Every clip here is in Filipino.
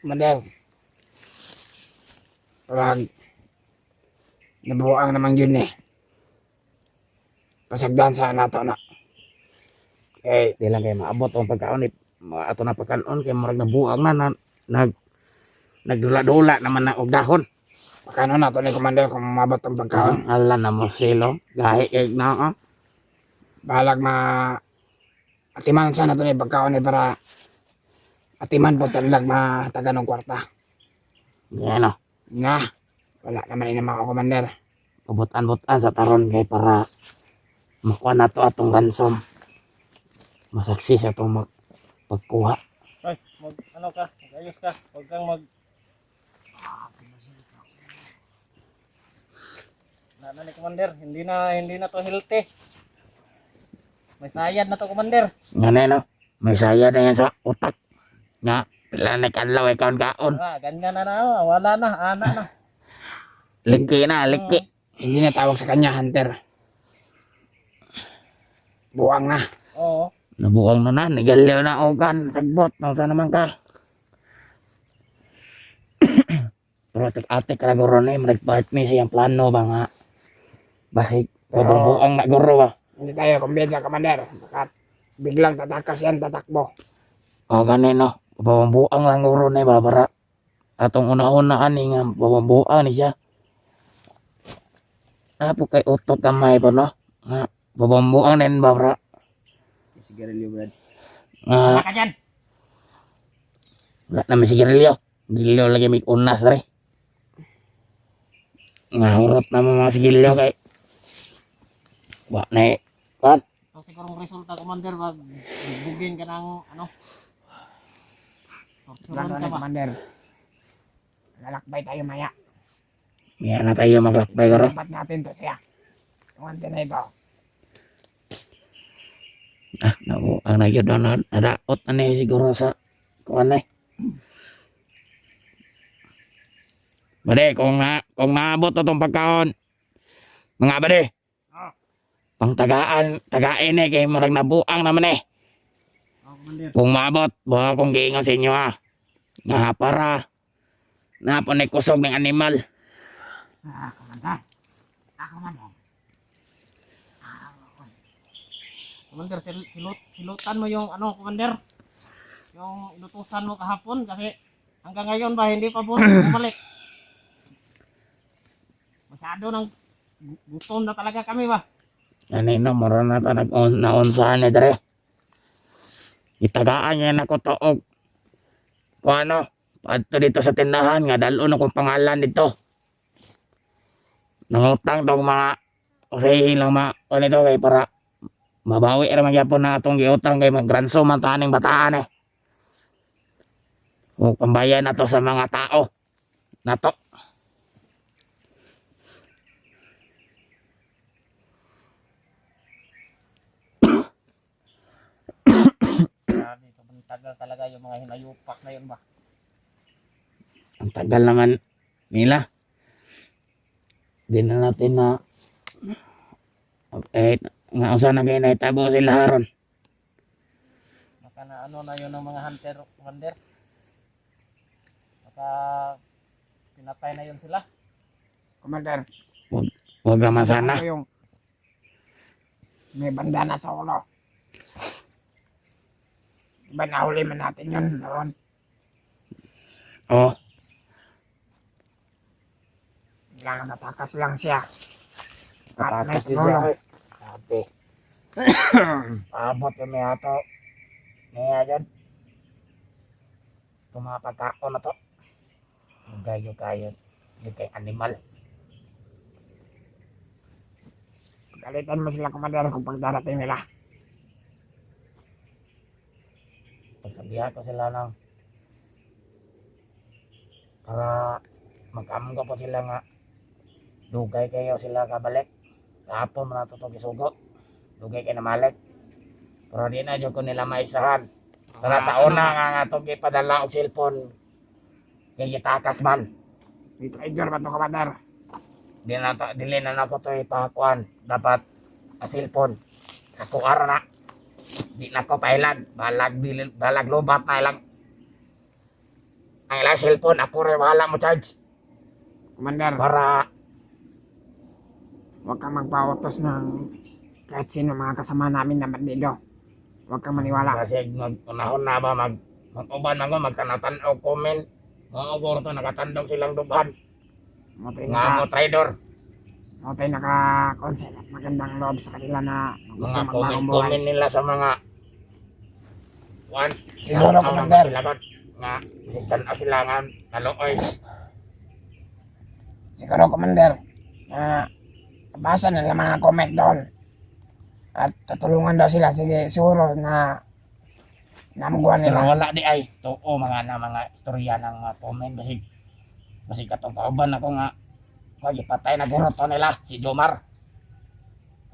Commander. Parang nabuang naman yun eh. Pasagdan sa nato na. Okay, di lang kayo maabot ang pagkaon eh. Ato na pagkaon kay murag nabuang na nagdula-dula naman na og dahon. Pakano na to ni Commander kung mabot ang pagkaon. Ala na mo silo. Gahi kay na balag atiman sana to ni pagkaon eh para atiman po talag mataga ng kwarta. Yan o. Nga. Wala naman ina mga Commander. Pabutan-butan sa taron kay para makuha na to atong ransom. Masaksi sa itong pagkuha. Ay, ano ka? Ayos ka. Huwag kang ni Commander, hindi na to healthy. May sayad na to, Commander. Nga no? May sayad na yan sa utak. Nga, pila na kanlaw ay kaon-kaon. Ganyan na, wala na, ana na. Liki na, liki. Hindi na tawag sa kanya, Hunter. Buwang na. Oo. Nabuwang na, nigalyaw na ogan. Tagbot, nausa naman ka. Pero atik-atik ka na guro na yung nag-part me siyang plano ba nga. Basig, buwang na guro ba. Hindi tayo kumbiyansa, Commander. Bakat biglang tatakas yan, tatakbo. O, ganin no. Buwang lang guro na ba para atong una-una ani nga buwang ni siya. Apo kay utot kamay po no. Nga, buwang na yun ba para. Sigarilyo, Brad. Wala ka dyan. Wala naman sigarilyo. Sigarilyo lagi may unas rin. Ngahurot naman mga sigarilyo kay. Wala na eh. Kan? So, sigurong resulta, Commander, wag bugin ka ng ano. Plano na, Commander. Lalakbay tayo maya. Maya na tayo maglakbay karo. Dapat natin to siya. Tungante na ito. Ang nagyod na nadaot na niya siguro sa kuwan na eh. Bade, kung naabot na itong pagkaon, mga bade, pang tagain eh, kay marag nabuang naman eh. Kung maabot, baka kung giingon sa inyo ha. Nga para, napon ay kusog ng animal. Commander, silutan mo yung ano, Commander. Yung inutusan mo kahapon kasi hanggang ngayon ba hindi pa po bumalik. Masyado ng gutom na talaga kami ba. Ano mara na ito naunsahan eh dere. Itagaan niya na ko to og kung ano, paadto dito sa tindahan nga dalon akong pangalan dito. Nangutang tong mga usahin lang ano ito kay para mabawi naman yapon na atong giutang kay magransom man taning bataan eh. Kung pambayan na to sa mga tao na to. Grabe, sobrang tagal talaga yung mga hinayupak na yun ba. Ang tagal naman nila. Di na natin na nga usa na kayo naitabo sila haron. Baka na ano na yun ng mga hunter, Commander. Baka pinatay na yun sila. Commander, wag naman sana. Yung may bandana sa ulo. Diba nahuli man natin yun noon? Oo. Kailangan natakas lang siya. At may tumulong. Sabi. Abot yung may ato. May dyan. Itong mga pagkao na to. Gayo. Yung kay animal. Pagalitan mo sila, Commander, kung pagdarating nila. Pagsabihan ko sila ng para magkamgo po sila nga dugay kayo sila kabalik. Kahapon mo natutog isugo. Dugay kayo na malik. Pero di na dyan ko nila maisahan. Para sa una nga itong ipadala og cellphone kay itakas man. Dito idol ba ito, Commander? Dili na ko ito ipakuan. Dapat a cellphone. Sa kuara na. Di na ko pailan. Balag lobat na ilang ang ilang cellphone, ako rin wala mo charge. Commander, Para huwag kang magpautos ng kahit sino mga kasama namin na bandido. Huwag kang maniwala. kasi unahon na ba mag-uban ako, magtanatan-o comment. Mga guro to, nakatandong silang dubhan. Motoy Nga mo trader. naka-consent at magandang loob sa kanila na gusto Mga magbagong buhay. comment nila sa mga one. Siguro, Commander. Nga, sitan asilangan, nalooy. Siguro, Commander, basa nila mga comment doon. At tutulungan daw sila. Sige, siguro na namuguan Pero nila. wala di ay, too mga istorya ng mga comment. Basig katong kauban ako nga, kung ipatay na guro to nila, si Jomar.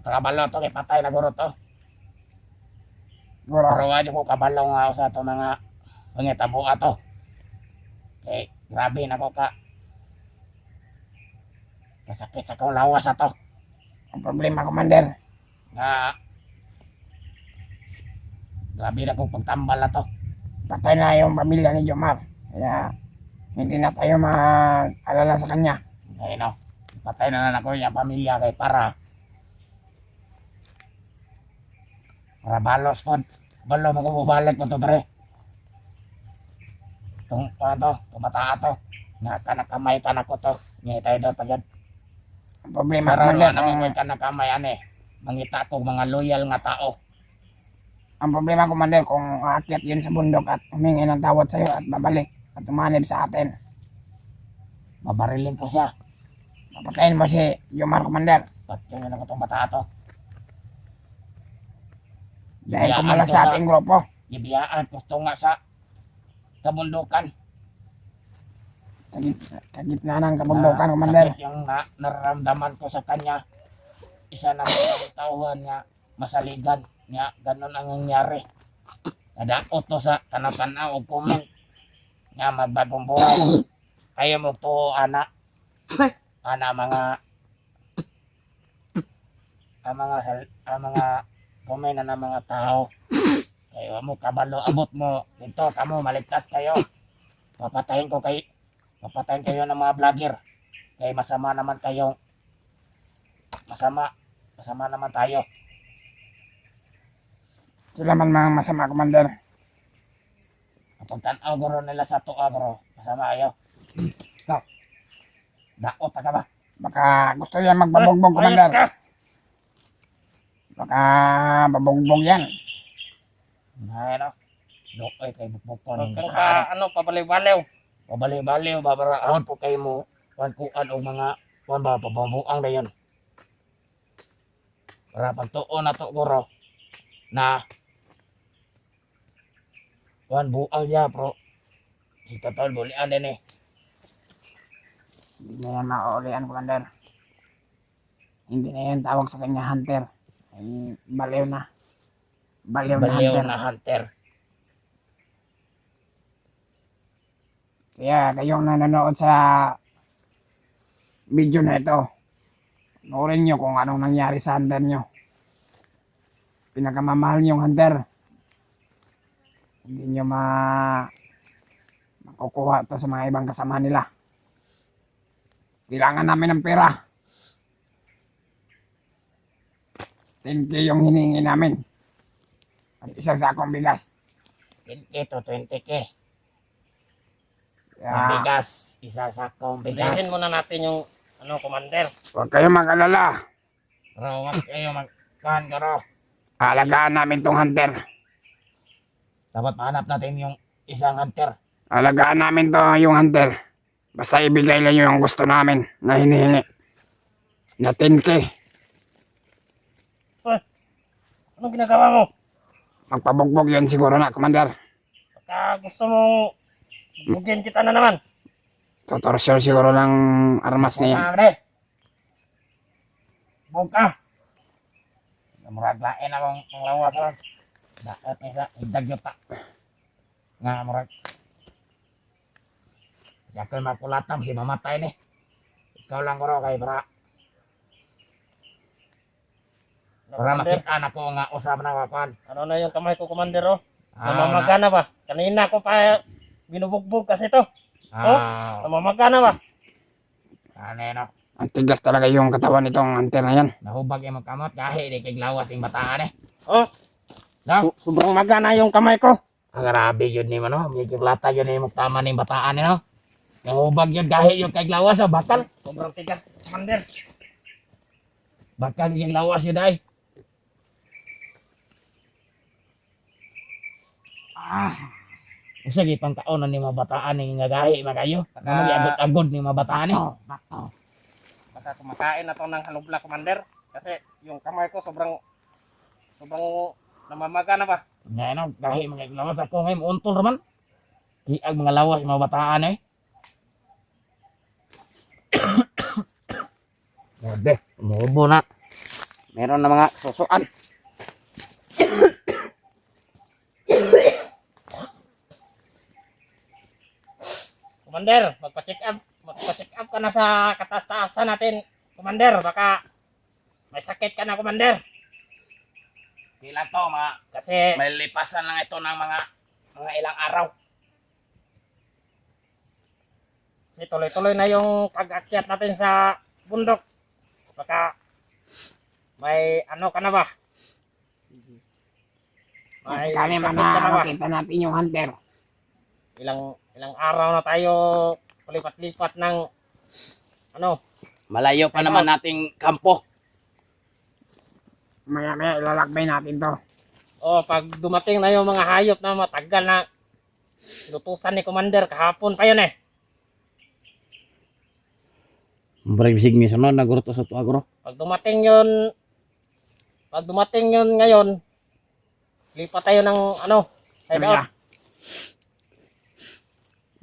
Kabalo to, ipatay na guro to. Siguro, Pero wala ko kabalo nga sa to mga pangitabo ato. Okay, grabe na ko ka. Kasakit sa kong lawas ato. ang problema, Commander, Nga, grabe na kong pagtambal ato. patay na yung pamilya ni Jomar. Kaya, hindi na tayo mag-alala sa kanya. Ayun o, patay na ako yung pamilya kay para balos po. Balo mo kung bubalik mo to pre. Itong ano, tumata to. Nga kanakamay tanak ko to. Ngayon tayo daw pagyan. Ang problema, Para Commander, naman may kanakamay ane. Mangita ko mga loyal nga tao. ang problema, Commander, kung aakyat yun sa bundok at humingi ng tawad sa'yo at babalik at umanib sa atin, Mabarilin ko siya. papatayin mo si Jomar, Commander. Ba't yun ako itong bata to? Dahil Ibiyaan kumala ko sa ating grupo. Ibiyaan ko ito nga sa kabundukan. Sa gitna ng kabundukan, Commander. Sakit yung nararamdaman ko sa kanya. Isa na mga tauhan nga masaligan nga ganun ang nangyari. Nadaot to sa tanatanaw o comment nga magbagong buhay. Kaya mo to ana mga ang mga comment na ng mga tao. Kaya mo kabalo abot mo dito kamo maligtas kayo. Papatayin kayo ng mga vlogger. Kaya masama naman naman tayo. Sila man mga masama, Commander. Kapag tanaw guro nila sa tuwa guro, masama kayo. No. Daot ka ba? Baka gusto yan magbabugbog, Commander. Ayos ka. Baka babugbog yan. Ano? Dokoy kay bukbukon. Huwag kang pabaliw-baliw. Pabaliw-baliw, babaraan po kayo mo. Kuan o mga kuan ba pababuang na yun. Para pagtuon na to guro na kuan buang niya bro. Si Tatol bulian din eh. Hindi na yan mauulian, Commander. Hindi na yan tawag sa kanya hunter. Ay, baliw na. Baliw na Baliw hunter. na hunter. Kaya kayong nanonood sa video na ito, noorin nyo kung anong nangyari sa hunter nyo. Pinakamamahal nyo yung hunter. Hindi nyo makukuha ito sa mga ibang kasama nila. Kailangan namin ng pera. 10K yung hiningi namin. At isang sakong bigas. 20 to 20k. Kaya Bigas. Isa sakong bigas. Bilhin muna natin yung Commander. huwag kayong mag-alala. Pero wag kayo magkuhan garo. Alagaan namin tong hunter. Dapat mahanap natin yung isang hunter. Alagaan namin to yung hunter. Basta ibigay lang yung gusto namin na hinihingi. Na 10K. Anong ginagawa mo? Magpabugbog yun siguro na, Commander. Pagka gusto mong bugyan kita na naman. Tutorsyon siguro ng armas na yan. Pre. Buka. Murag lain akong lawas lang. Dapat nisa idag yuta. Nga murag. Yakal makulatam si mamatay ni. Ikaw lang kuro kay para Commander, makita na ko nga usap na kapan. ano na yung kamay ko, Commander, oh? Namamaga na ba? Kanina ko pa binubugbog kasi to. Namamaga na ba? Ano yun, no? Ang tigas talaga yung katawan nitong hunter na yan. Nahubag yung magkamot, dahil di kiglawas yung bataan eh. Oh, No? sobrang maga na yung kamay ko. Ang grabe yun ni no? Medyo lata yun yung magtama ng bataan eh, no? Nahubag yun dahil yung kiglawas, bakal. Sobrang tigas, Commander. Bakal yung lawas yun dahil. Sige, pang taon na ni mga bataan ng ngagahi magayo. Mag-agod ni mga bataan eh. Baka kumakain na to ng halubla, Commander. Kasi yung kamay ko sobrang namamaga na ba? Nga no, dahil mga lawas ako ngayon, untol naman. Kiag mga lawas, mga bataan eh. Grabe, umubo na. Meron na mga susuan. Commander, magpa-check up ka na sa kataas-taasan natin, Commander. Baka may sakit ka na, Commander. Kailan to, Kasi may lipasan lang ito ng mga ilang araw. kasi tuloy-tuloy na yung pag-akyat natin sa bundok. Baka may ano ka na ba? May Kami sakit ka na ba? makakita natin yung hunter. Ilang araw na tayo palipat-lipat ng ano, Malayo pa naman nating kampo. Maya-maya ilalakbay natin to. o pag dumating na yung mga hayop na matagal na inutusan ni Commander kahapon pa yun eh. Brevisig mi sunod nagurto sa tuwa guro. Pag dumating yun ngayon, lipat tayo ng ano, hideout.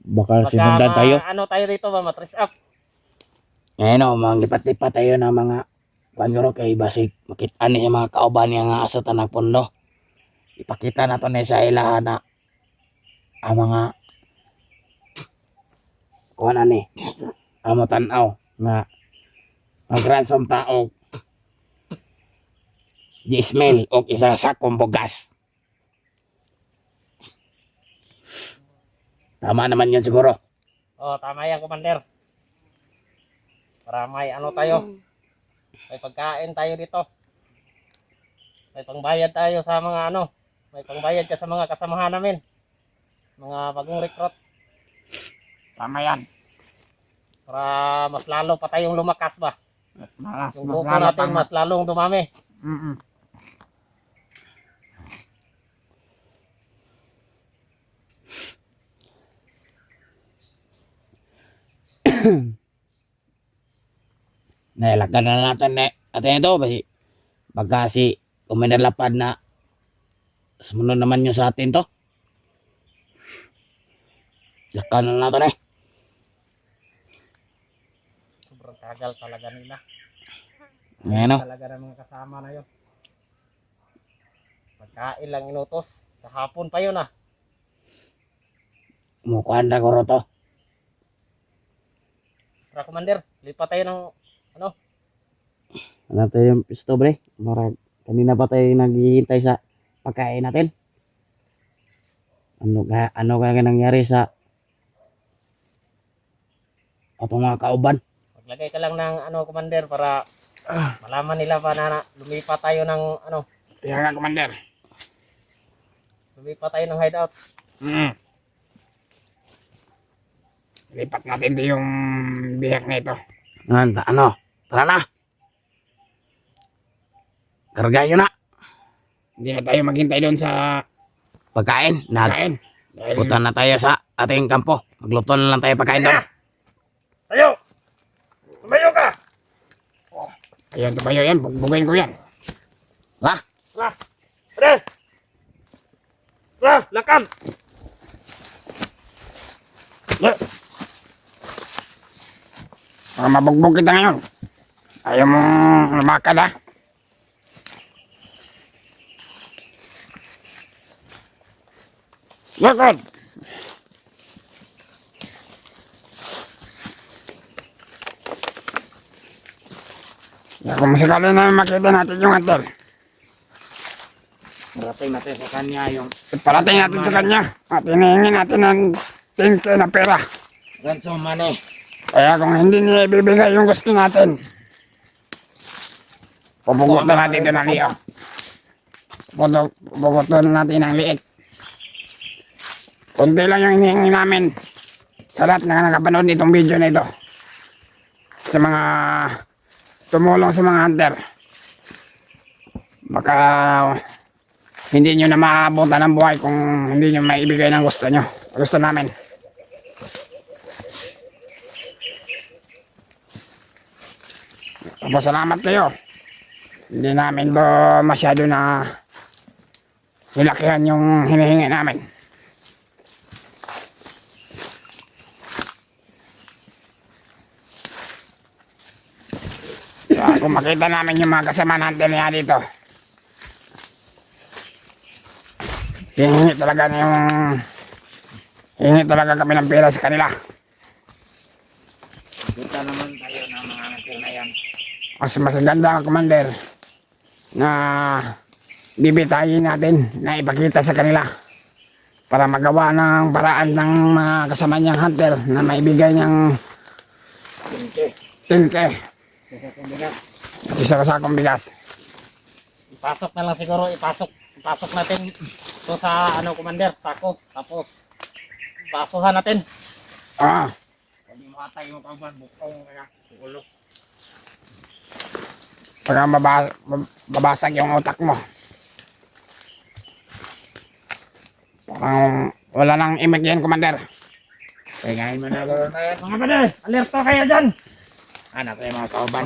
Baka Baka sinundan tayo. ano tayo dito ba, matrace up. Ngayon o, mga lipat-lipat tayo ng mga panuro kay basig. Makita niya mga kauban niya nga sa tanang pundo. Ipakita na to na sa ilahan na ang mga kuha na ni ang matanaw nga ang ransom tao di smell o isa sakong bugas. Tama naman yun siguro. O, tama yan, Commander. Para may ano tayo. May pagkain tayo dito. May pangbayad tayo sa mga ano. May pangbayad ka sa mga kasamahan namin. Mga bagong recruit. Tama yan. Para mas lalo pa tayong lumakas ba. Yung grupo lalo natin pang- mas lalong dumami. Mm-mm. Nailagyan na natin atin ito kasi pagka si Commander Lapad na sumunod naman nyo sa atin to. Lakad na natin Sobrang tagal talaga nila. Ngayon o. Talaga ng mga kasama na yun. Pagkain lang inutos. Kahapon pa yun ah. Kumukuhan na ko to. Tara, Commander, lipat tayo ng ano. Ano tayo yung pisto bre? Marag, kanina pa tayo naghihintay sa pagkain natin. Ano ka nangyari sa atong mga kauban? Maglagay ka lang ng ano, Commander, para malaman nila pa na lumipat tayo ng ano. Kaya nga, Commander. Lumipat tayo ng hideout. Lipat natin din yung biyak na ito. Ano? Tara na. Kargayo na. Hindi na tayo maghintay doon sa Pagkain. kain. Dahil Punta na tayo sa ating kampo. Magluto na lang tayo pagkain doon. Tayo! Tumayo ka! ayun, tumayo yan. Bugbugin ko yan. Tara. Tara! Tara! Tara! Lakad! Yeah. Mabugbog kita ngayon. Ayaw mong lumakad ha. Lakad! Kung masakali na makita natin yung hunter, Parating natin sa kanya yung iparating natin sa kanya at hinihingi natin ng 10K na pera. ransom money. Kaya kung hindi niya ibibigay yung gusto natin, pupugutan natin ito ng liit. Pupugutan natin ng liit. Kunti lang yung hinihingi namin sa lahat na nakapanood nitong video na ito. Sa mga tumulong sa mga hunter. Baka hindi nyo na maabutan ng buhay kung hindi nyo maibigay ng gusto nyo. Gusto namin. Salamat kayo. Hindi namin to masyado na nilakihan yung hinihingi namin. So, kung makita namin yung mga kasama natin niya dito, hihingi talaga kami ng pera sa kanila. Kita naman tayo ng mga natin na yan. Mas ganda ang commander na bibitayin natin na ipakita sa kanila para magawa ng paraan ng mga kasama niyang hunter na maibigay niyang 10K at isa kasakong bigas. Ipasok na lang siguro, ipasok natin ito sa commander, sako. Tapos pasuhan natin. Hindi mo atay mo kauban, bukong kaya, ulo. Pagka babasag yung utak mo. Parang wala nang imig yan, commander. Kaya ngayon mo na gano'n na yan. Mga pade, alerto kayo dyan. Anak kayo mga kauban.